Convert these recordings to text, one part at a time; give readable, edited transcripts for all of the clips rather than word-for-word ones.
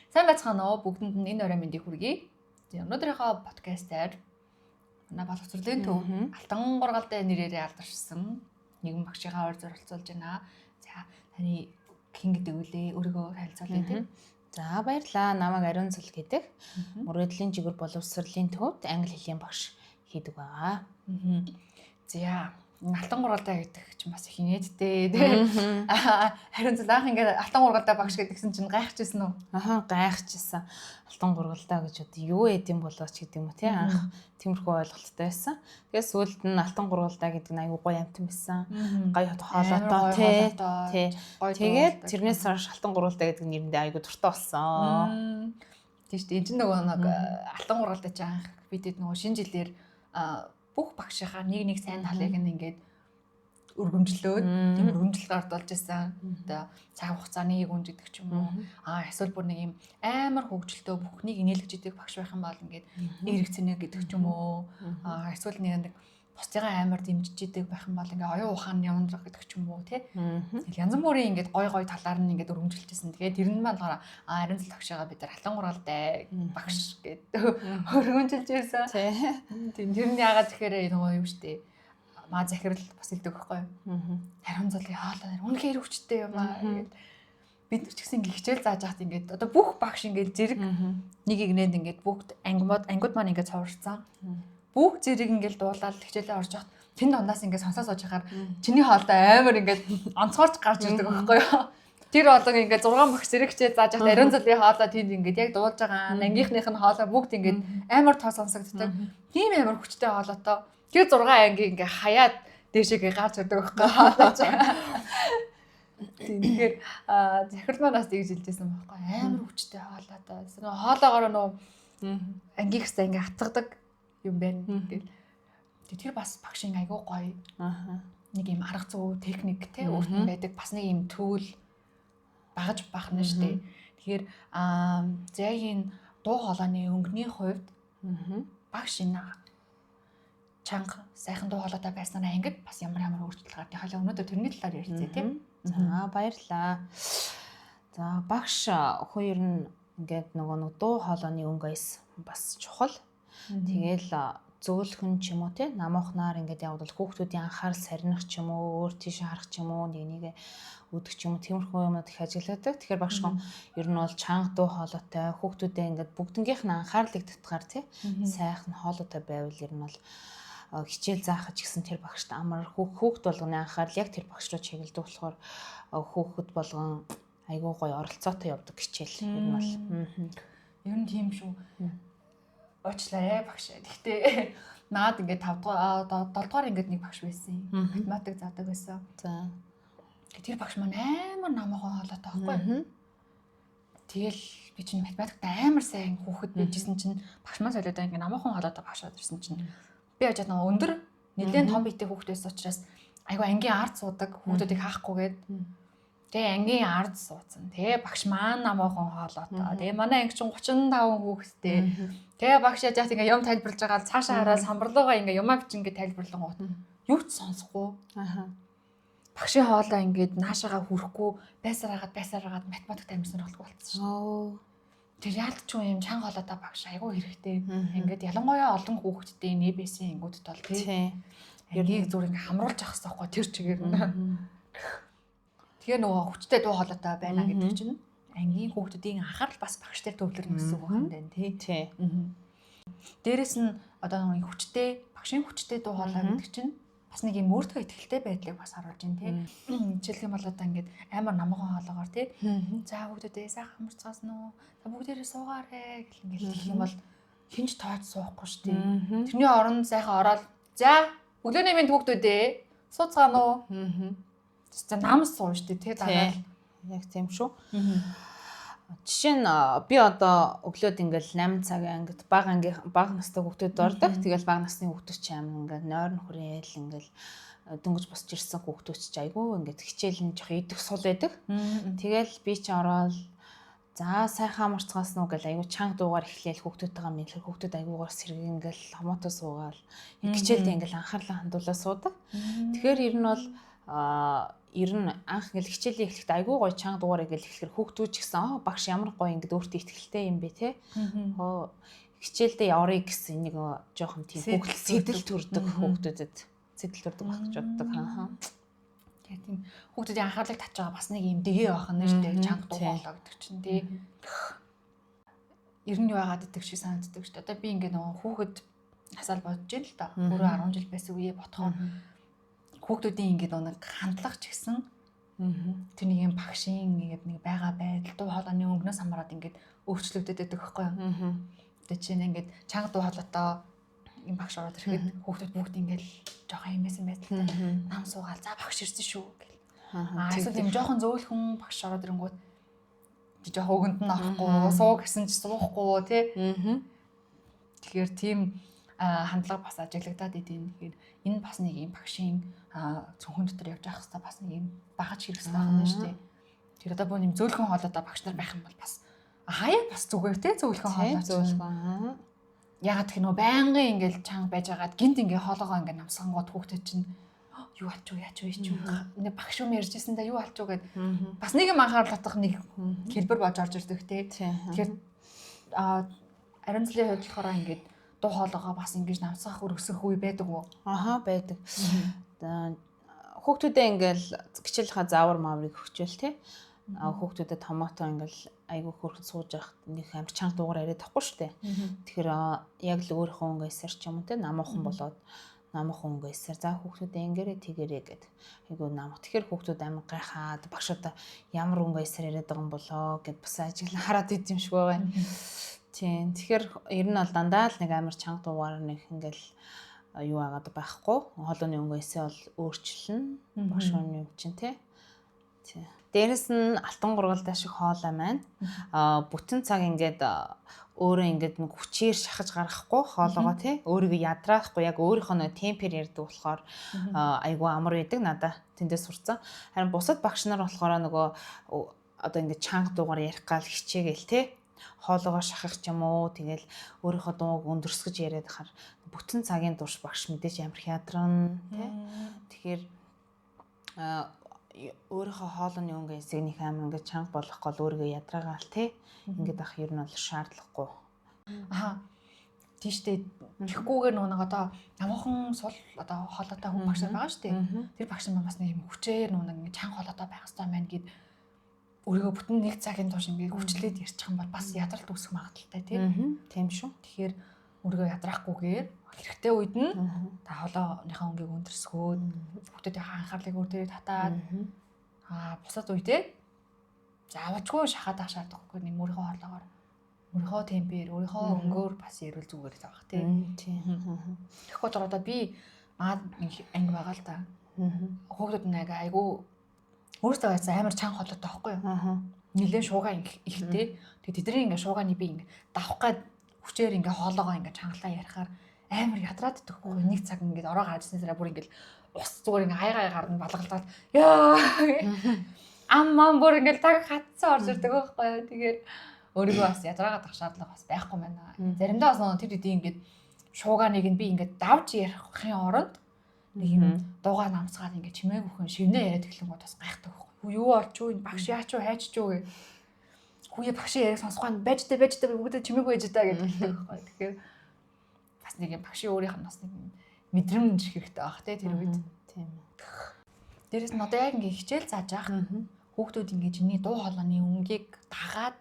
Сайн байцгаана уу бүгдэнд нь энэ орой мэндийг хүргэе. Өнөөдрийнхөө подкастаар манай боловсролын төв Алтан гургалтай нэрээрээ алдаршсан нэгэн багшийнхаа ойр зорилцуулж байна. За таны хэн гэдэг үлээ өөрийгөө танилцуулъя тийм. За баярлалаа. Намайг Ариун Цул гэдэг. Мөрөөдлийн жигүүр боловсролын төвд англи хэлний багш хийдэг байгаа. За Алтан гургалтай гэдэг чинь бас их нээдтэй тийм. Ариун Цул анх ингээд Алтан гургалтай багш гэдгсэн чинь гайхажсэн үү? Гайхажсэн. Алтан гургалтай гэж одоо юу эдэм болооч гэдэг юм уу тий анх тиймэрхүү ойлголттой байсан. Тэгээд сүүлд нь Алтан гургалтай гэдэг нь аюу гоё амт байсан. Гоё хоолойтой тий. Тэгээд тэрнээс хойш Алтан гургалтай гэдэг нэрэндээ аюу дуртай болсон. Тийм шүү дээ. Энд нөгөө нэг Алтан гургалтай ч анх бидэд нөгөө шинэ жилээр бүх багшийнхаа нэг сайн талыг ингээд өргөмжлөөд тийм өргөмжлөлт гардуулж байсан. Одоо цаг хугацааны гүнж гэдэг ч юм уу. Эсвэл бүр нэг юм амар хөгжилтөө бүхнийг инээлгэж идэг багш байх юм бол ингээд эргэцэнэ гэдэг ч юм уу. Эсвэл нэг бусдыгаа амар дэмжиж идэг байх юм бол ингээд оюун ухааны явна гэдэг ч юм уу тий. Янз бүрийн ингээд гой талаар нь ингээд өргөмжилжсэн. Тэгээд тэр нь болохоор Ариун Цул багшаага бид нар Алтан гургалтай багш гэдэг өргөмжилж байсан. Тийм тэр нь яагаад тэгэхээр нөгөө юм штэ. Маа захирал бас хэлдэг байхгүй юу? Ариун Цулын хоолой үнэхээр өвчтэй юм аа гэдэг. Бид нар ч гэсэн ингээ хичээл зааж хахад ингээд одоо бүх багш ингээд зэрэг нэг игнэнд ингээд бүгд ангууд маань ингээд цоврцсан. Бүх зэрэг ингээд дуулаад хичээлээ орж хахад тэн дундаас ингээд сонсоо сууж хахаар чиний хоолой амар ингээд онцгорч гарч ирдэг байхгүй юу? Тэр хоолойг ингээд 6 багш зэрэг хичээл зааж хахад Ариун Цулын хоолой тэнд ингээд яг дуулж байгаа ангийнхных нь хоолой бүгд ингээд амар тоо сонсогддог. Тийм амар хүчтэй хоолойтой. Тэр 6 анги ингээ хаяад дээшээ гарч ирдэг байхгүй хаалаач. Тэгэхээр захирал маань бас тэгж хэлжсэн байхгүй амар хүчтэй хоолойтой. Нөгөө хоолоогоор нөгөө ангийнхсаа ингээ хатгадаг юм байна гэдэг. Тэр бас багшийн айгуу гоё. Нэг юм арга зүй техник те өөртөө байдаг бас нэг юм төвл багаж бахна штэ. Тэгэхээр зээгийн дуу хоолойны өнгөний хувьд багш энэ чанга сайхан дуу хоолойтой байснараа ингээд бас ямар өөрчлөлт гардаг. Хойлоо өнөөдөр тэрний талаар ярилцъя тийм. За баярлалаа. За багш хоёр нь ингээд нөгөө дуу хоолойны өнгөөс бас чухал. Тэгээл зөөлхөн ч юм уу те намуухнаар ингээд явбал хүүхдүүдийн анхаарал сарних ч юм уу өөр тийш харах ч юм уу нэгийг өдөх ч юм уу тиймэрхүү юмнууд их ажигладаг. Тэгэхээр багш гоо ер нь бол чанга дуу хоолойтой хүүхдүүдээ ингээд бүгднгийнх нь анхаарлыг татгаар те сайхан хоолойтой байвал ер нь бол хичээл заахад ч гэсэн тэр багшд амар хүүхд болгоны анхаарал яг тэр багш руу чиглэдэг болохоор хүүхэд болгон айгуу гоё оролцоотой явдаг хичээл ер нь бол ер нь тийм шүү. Уучлаарай багш. Гэхдээ наад ингээд 5 дугаар ингээд нэг багш байсан. Математик заадаг байсан. За. Тэр багш маань амар намайхан хоолойтой байхгүй. Тэгэл би чинь математикт амар сайн хүүхэд байжсэн чинь багш маань солиодоо ингээд намайхан хоолойтой багш ирсэн чинь би ажаад нөгөө өндөр нэлээд том биетэй хүүхдээс учраас айгу ангийн ард суудаг хүүхдүүдийг хаахгүйгээд тэгээ ангийн ард суудсан. Тэгээ багш маань намайхан хоолойтой. Тэгээ манай анги чинь 35 хүүхэдтэй. Тэгээ багш яжаад ингээ юм тайлбарлаж байгаа цаашаа хараад самбарлуугаа ингээ юмаа бич ингээ тайлбарлан гот. Юу ч сонсохгүй. Багшийн хоолой ингээд наашаага хүрэхгүй байсараагаад математикт амарсан болохгүй болчихсон шүү. Тэр яалт ч юм чанга хоолойтой багш айгүй хэрэгтэй. Ингээд ялангуяа олон хүүхэдтэй нээбэсийн ингүүдэд бол тийм. Яриг зүгээр ингээ хамруулж авах хэрэгтэй байхгүй тэр чигээр нь. Тэгээ нөгөө хүчтэй дуу хоолойтой байна гэдэг чинь ангийн хүүхдүүдийн анхаарал бас багш дээр төвлөрнө гэсэн үг юм байна тий. Дээрэс нь одоо нэг хүчтэй багшийн хүчтэй дуу хоолой гэдэг чинь бас нэг юм өөртөө ихтэй байдлыг бас харуулж байна тий. Жишээлх юм бол одоо ингээд амар намхан хоолоогоор тий. За хүүхдүүдээ сайхан хамарцгаас нөө. За бүгдээрээ суугаарэ гэл ингээд хэлэх юм бол хинч тооч суухгүй шүү дээ. Тэрний оронд сайхан ороод за өглөөний минь хүүхдүүдээ сууцгаана уу. За намс суу шүү дээ тий. Дараа яг тийм шүү. Жишээ нь би одоо өглөөд ингээл 8 цагийн ангид бага настай хүүхдүүд ордог. Тэгэл бага насны хүүхдүүд ч юм ингээд нойрон хүрээл ингээл дөнгөж босч ирсэн хүүхдүүд ч айгүй ингээд хичээл нь жоох идэх сул байдаг. Тэгэл би ч ороод за сайхан амарцгаас нуу гэл айгүй чанга дуугаар эхлээл хүүхдүүдтэйгээ мэдлэр хүүхдүүд айгуугаар сэргэн ингээл хомоотоо суугаал хичээлдээ ингээл анхаарлаа хандуулаад суудаг. Тэгэхээр ер нь бол ер нь анх ингээл хичээлээ эхлэхдээ айгүй гоё чанга дугаарыг эхлэхээр хүүхдүүд ч гэсэн багш ямар гоё ингээд өөртөө ихтэй юм бэ те. Хоо хичээлдээ яварыг гэсэн нэг жоохон тийм хүүхд сэтэл төрдөг хүүхдүүдэд сэтэл төрдөг байх гэж боддог. Тэгээ тийм хүүхдүүдийн анхаарлыг татж байгаа бас нэг юм дэгээ байх нь шүү дээ. Чанга дугаалаа гэдэг чинь тий. Ер нь юу яагаад гэдэг шиг санагддаг шүү дээ. Одоо би ингээд нөгөө хүүхэд насаал бодож ийн л та. Өөрөө 10 жил байсан үеэ бодохоо хүүхдүүдийн ингээд нэг хандлага ч гэсэн тэр нэг юм багшийн ингээд нэг байгаа байдал дуу хоолойны өнгнөөс хамаарат ингээд өөрчлөгдөд байдаг байхгүй юу? Тэгээ чинь ингээд чанга дуу хоолойтой юм багш ороод ирэхэд хүүхдүүд бүгд ингээд жоохон юмсэн байдалтай нам суугаал за багш ирсэн шүү гэл. Эсвэл юм жоохон зөөлхөн багш ороод ирэнгүүт жоохон өгөнд нь орохгүй суу гэсэн ч суухгүй тий. Тэгэхээр тийм хандлага бас ажиглагдаад идэв. Тэгэхээр энэ бас нэг юм багшийн цонхон дотор явж явах хэрэгтэй бас нэг юм багаж хэрэг хэрэгтэй байна шүү дээ. Тэр одоо бүр юм зөөлхөн хоолойтой багш нар байх юм бол бас хаяа бас зүгээр те зөөлхөн хоолой. Ягаад гэх нөө байнгын ингээл чанга байж байгаад гинт ингээ хоолоогоо ингээ намсгангууд хүүхдэд чинь юу алч юу яач вэ ч юм. Нэг багш юм ярьжсэн да юу алч юу гэд бас нэг юм анхаарал татах нэг хэлбэр болж орж ирдэг те. Тэгэхээр аримтлын хувьд болохоор ингээд дуу хоолойгоо бас ингэж намсгах өргөсөх үе байдаг уу? Байдаг. Хүүхдүүдээ ингээл хичээлийнхаа заавар мааврыг өгчөөл те. Хүүхдүүдэд томоото ингээл айгүй хөрхөд сууж явах нэг амар чанга дуугаар яриад тахгүй шүү дээ. Тэгэхээр яг л өөрийнхөө өнгөөсөр ч юм уу те намуухан болоод намуухан өнгөөсөр за хүүхдүүдээ ингээрээ тэгэрээ гэд айгүй намах. Тэгэхээр хүүхдүүд амар гайхаад багшуудаа ямар өнгөөсөр яриад байгаа юм болоо гэд бас ажиглан хараад идэв юм шиг байгаа юм. Тийм. Тэгэхээр ер нь бол дандаа л нэг амар чанга дуугаар нэг ингээл юу агаад байхгүй. Хоолойны өнгөөсөө бол өөрчлөлнө. Багш хүний юм чинь те. Тийм. Дээрэс нь алтан гургалдаа шиг хоолой маань бүтэн цаг ингээд өөрөө ингээд нэг хүчээр шахаж гаргахгүй хоолоогоо тий өөрийгөө ядраахгүй яг өөрийнхөө нэг темпер ярьдаг болохоор айгүй амар байдаг надаа тэндээс сурцсан. Харин бусад багш нар болохоор нөгөө одоо ингээд чанга дуугаар ярих гал хичээгээл тий хоолоогоо шахах ч юм уу тэгэл өөрийнхөө дууг өндөрсгөж яриад хахаар бүтэн цагийн турш багш мэдээж амар хядран тий. Тэгэхээр өөрийнхөө хоолойны өнгө эсэг нэг амар ингээд чанга болох гол өөрийгөө ядраагаал те ингээд ах ер нь бол шаардлагагүй. Тийштэй тэгхгүйгээр нэг одоо намуухан сул одоо хоолойтой хүн багш байгаа шүү дээ. Тэр багш маань бас нэг юм хүчээр нэг ингээд чанга хоолойтой байх хэрэгтэй байна гэд өөрийгөө бүтэн нэг цагийн турш ингээд хүчлээд ярьчих юм бол бас ядралт үүсэх магадaltaй тийм шүү. Тэгэхээр өөрийгөө ядраахгүйгээр хэрэгтэй үед нь та хоолойныхаа өнгийг өндөрсгөөд хүүхдүүдийн анхаарлыг өөр дээрээ татаад бусад үедээ заавчгүй шахаад ах шаардлагагүй нэг өөрийнхөө хоолойгоор өөрийнхөө темпээр өөрийнхөө өнгөөр бас ярил зүгээр таах тийм. Тэгэхгүй ч одоо би маад анги байгаа л да. Хүүхдүүд нэг айгүй өөртөө байсан амар чанга хоолойтой байхгүй юу? Нилээн шуугаа ихтэй. Тэгээ тэдний ингээ шуугааны би ингээ давах гад хүчээр ингээ хоолоогоо ингээ чангалаа ярихаар амар ядраад идэхгүй. Нэг цаг ингээд ороо гарчсан зэрэг бүр ингээд ус зүгээр ингээд хаягаа гарна балгалдаад яа амман бүр ингээд таг хатсан орж ирдэг байхгүй юу. Тэгээд өөрийгөө бас ядраагаад ах шаардлага бас байхгүй байна. Заримдаа бас тэр үеийн ингээд шуугааныг нь би ингээд давж ярихын оронд нэг юм дуугаа намсгаад ингээд чимээг өхөн шивнээ яриад эхлэнгүүд бас гайхдаг байхгүй юу. Юу болчихоо энэ багш яач юу хайч юу гэ. Хүүе багшийн яриаг сонсохоо байж та бүгд чимээг байж та гэдэг хэлдэг байхгүй. Тэгэхээр бас нэг юм багшийн өөрийнх нь бас нэг мэдрэмж хэрэгтэй байх те тэр үед. Тийм. Дээрээс нь одоо яг ингээ хичээл зааж ах хүүхдүүд ингээ чиний дуу хоолойны өнгийг дагаад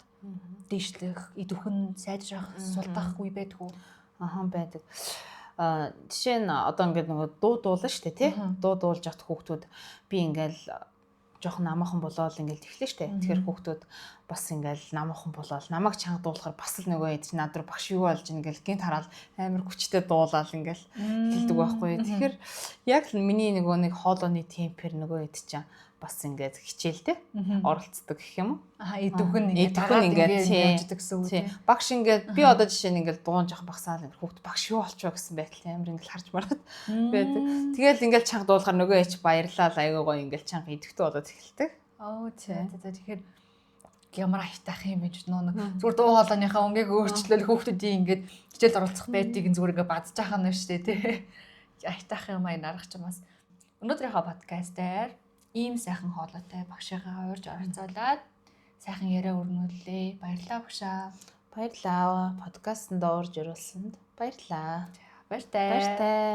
дээшлэх, идэвхэн сайжрах, сулдах үе байдгүй. Байдаг. Жишээ нь одоо ингээд нөгөө дуу дуулна шүү дээ тий. Дуу дуулж явах хүүхдүүд би ингээл жоохон намаахан болоод ингээл тэглэн штэ. Тэгэхээр хүүхдүүд бас ингээл намаахан болоод намайг чанга дуулахаар бас л нөгөө хэд над руу багш юу болж ингээл гинт хараад амар хүчтэй дуулаад ингээл хэлдэг байхгүй. Тэгэхээр яг л миний нөгөө нэг хоолойны темпер нөгөө хэд чинь бас ингээд хичээлтэй оролцдог гэх юм уу? Идэвхэн ингээд явждаг гэсэн үг тийм. Багш ингээд би одоо жишээ нь ингээд дуун жоох багсаал ингээд хүүхд багш юу болчихоо гэсэн байдлаа амар ингээд харж мараад байдаг. Тэгэл ингээд чанга дуулахаар нөгөө эч баярлал аягаа гоё ингээд чанга идэвхтэй болоод эхэлдэг. Тэгэхээр ямар айтах юм бэ ч нөө зүгээр дуу хоолойныхаа өнгийг өөрчлөл хүүхдүүдийн ингээд хичээл оролцох байдгийг зүгээр ингээд бадж байгаа юм шүү дээ тий. Айтах юм аяа нарах ч юмас. Өнөөдрийнхөө подкастаар ийм сайхан хоолойтой багшигаа уурж оролцоолаад сайхан яриа өрнүүллээ. Баярлалаа багшаа. Баярлалаа. Подкастт орж ирүүлсэнд баярлалаа. Баяртай. Баяртай.